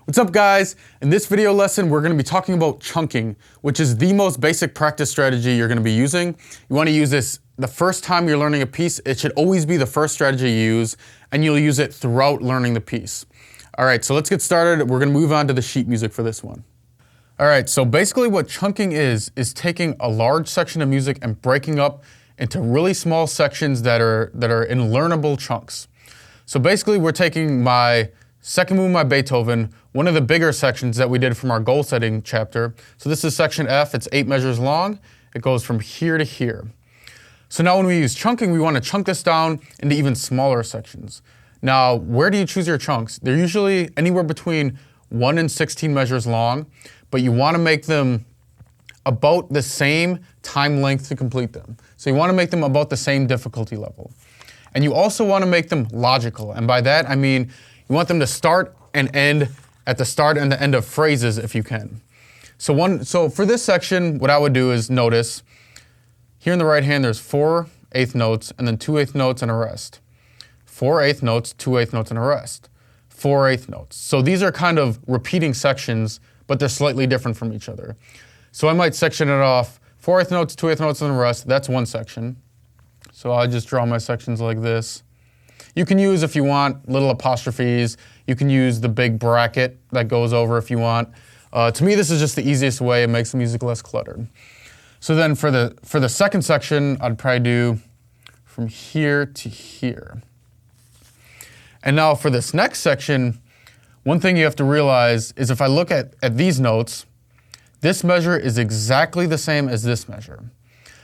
What's up guys? In this video lesson we're going to be talking about chunking, which is the most basic practice strategy you're going to be using. You want to use this the first time you're learning a piece. It should always be the first strategy you use, and you'll use it throughout learning the piece. Alright, so let's get started. We're going to move on to the sheet music for this one. Alright, so basically what chunking is taking a large section of music and breaking up into really small sections that are in learnable chunks. So basically we're taking my second movement by Beethoven, one of the bigger sections that we did from our goal setting chapter. So this is section F, it's 8 measures long. It goes from here to here. So now when we use chunking, we want to chunk this down into even smaller sections. Now, where do you choose your chunks? They're usually anywhere between 1 and 16 measures long, but you want to make them about the same time length to complete them. So you want to make them about the same difficulty level. And you also want to make them logical. And by that, I mean, you want them to start and end at the start and the end of phrases if you can. So for this section, what I would do is notice, here in the right hand, there's 4 eighth notes and then 2 eighth notes and a rest. 4 eighth notes, 2 eighth notes and a rest. 4 eighth notes. So these are kind of repeating sections, but they're slightly different from each other. So I might section it off, 4 eighth notes, 2 eighth notes and a rest, that's one section. So I just draw my sections like this. You can use, if you want, little apostrophes. You can use the big bracket that goes over if you want. To me, this is just the easiest way. It makes the music less cluttered. So then for the second section, I'd probably do from here to here. And now for this next section, one thing you have to realize is if I look at these notes, this measure is exactly the same as this measure.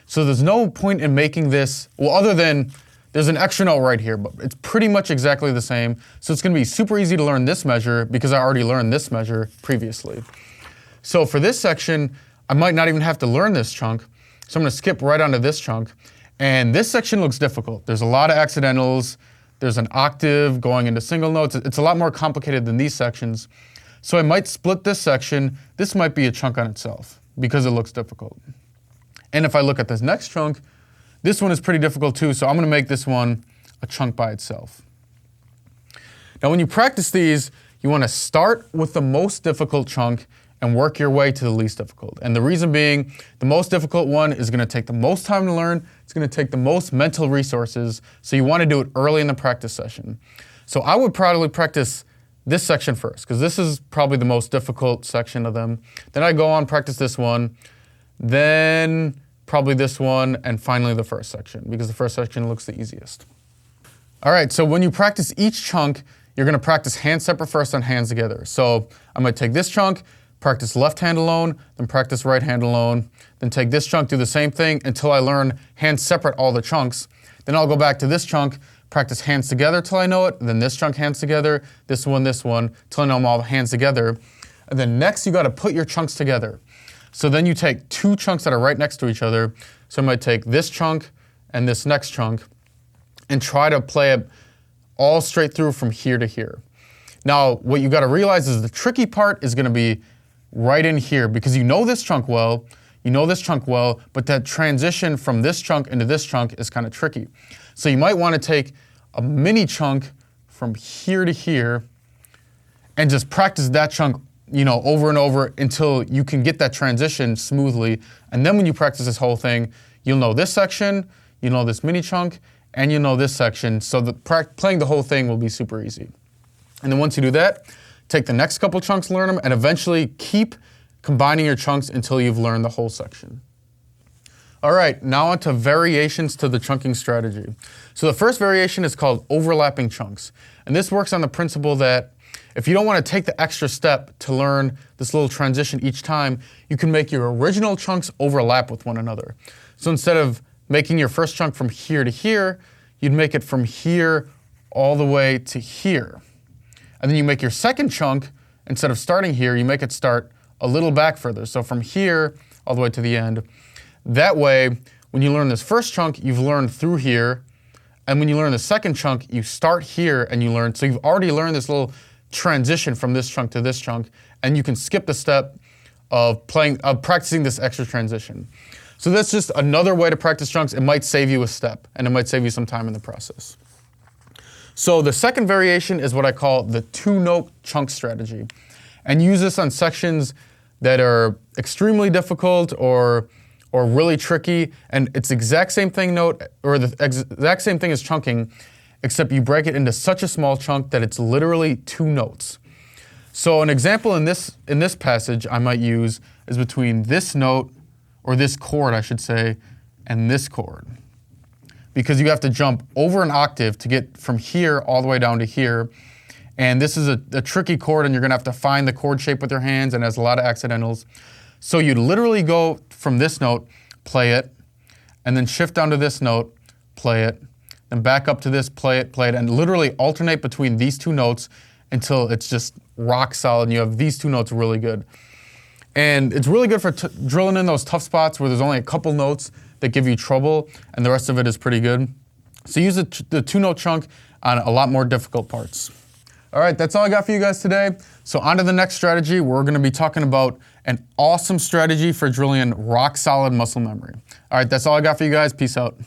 So there's no point in making this, well, other than there's an extra note right here, but it's pretty much exactly the same. So it's going to be super easy to learn this measure because I already learned this measure previously. So for this section, I might not even have to learn this chunk. So I'm going to skip right onto this chunk. And this section looks difficult. There's a lot of accidentals. There's an octave going into single notes. It's a lot more complicated than these sections. So I might split this section. This might be a chunk on itself because it looks difficult. And if I look at this next chunk, this one is pretty difficult too, so I'm going to make this one a chunk by itself. Now when you practice these, you want to start with the most difficult chunk and work your way to the least difficult. And the reason being, the most difficult one is going to take the most time to learn, it's going to take the most mental resources, so you want to do it early in the practice session. So I would probably practice this section first, because this is probably the most difficult section of them. Then I go on, practice this one, then probably this one, and finally the first section, because the first section looks the easiest. All right, so when you practice each chunk, you're going to practice hands separate first and hands together. So I'm going to take this chunk, practice left hand alone, then practice right hand alone, then take this chunk, do the same thing until I learn hands separate all the chunks. Then I'll go back to this chunk, practice hands together till I know it, then this chunk hands together, this one, till I know them all hands together. And then next you got to put your chunks together. So then you take 2 chunks that are right next to each other. So I might take this chunk and this next chunk and try to play it all straight through from here to here. Now, what you got to realize is the tricky part is going to be right in here because you know this chunk well, but that transition from this chunk into this chunk is kind of tricky. So you might want to take a mini chunk from here to here and just practice that chunk over and over until you can get that transition smoothly. And then when you practice this whole thing, you'll know this section, you know this mini chunk, and you know this section. So playing the whole thing will be super easy. And then once you do that, take the next couple chunks, learn them, and eventually keep combining your chunks until you've learned the whole section. All right, now on to variations to the chunking strategy. So the first variation is called overlapping chunks. And this works on the principle that if you don't want to take the extra step to learn this little transition each time, you can make your original chunks overlap with one another. So instead of making your first chunk from here to here, you'd make it from here all the way to here. And then you make your second chunk, instead of starting here, you make it start a little back further. So from here all the way to the end. That way, when you learn this first chunk, you've learned through here. And when you learn the second chunk, you start here and you learn. So you've already learned this little transition from this chunk to this chunk, and you can skip the step of practicing this extra transition. So that's just another way to practice chunks. It might save you a step, and it might save you some time in the process. So the second variation is what I call the 2-note chunk strategy. and use this on sections that are extremely difficult or really tricky. And it's the exact same thing exact same thing as chunking, except you break it into such a small chunk that it's literally 2 notes. So an example in this passage I might use is between this note, or this chord I should say, and this chord. Because you have to jump over an octave to get from here all the way down to here. And this is a tricky chord, and you're gonna have to find the chord shape with your hands, and it has a lot of accidentals. So you literally go from this note, play it, and then shift down to this note, play it, then back up to this, play it, and literally alternate between these 2 notes until it's just rock solid and you have these 2 notes really good. And it's really good for drilling in those tough spots where there's only a couple notes that give you trouble and the rest of it is pretty good. So use the 2-note chunk on a lot more difficult parts. All right, that's all I got for you guys today. So on to the next strategy. We're gonna be talking about an awesome strategy for drilling in rock solid muscle memory. All right, that's all I got for you guys. Peace out.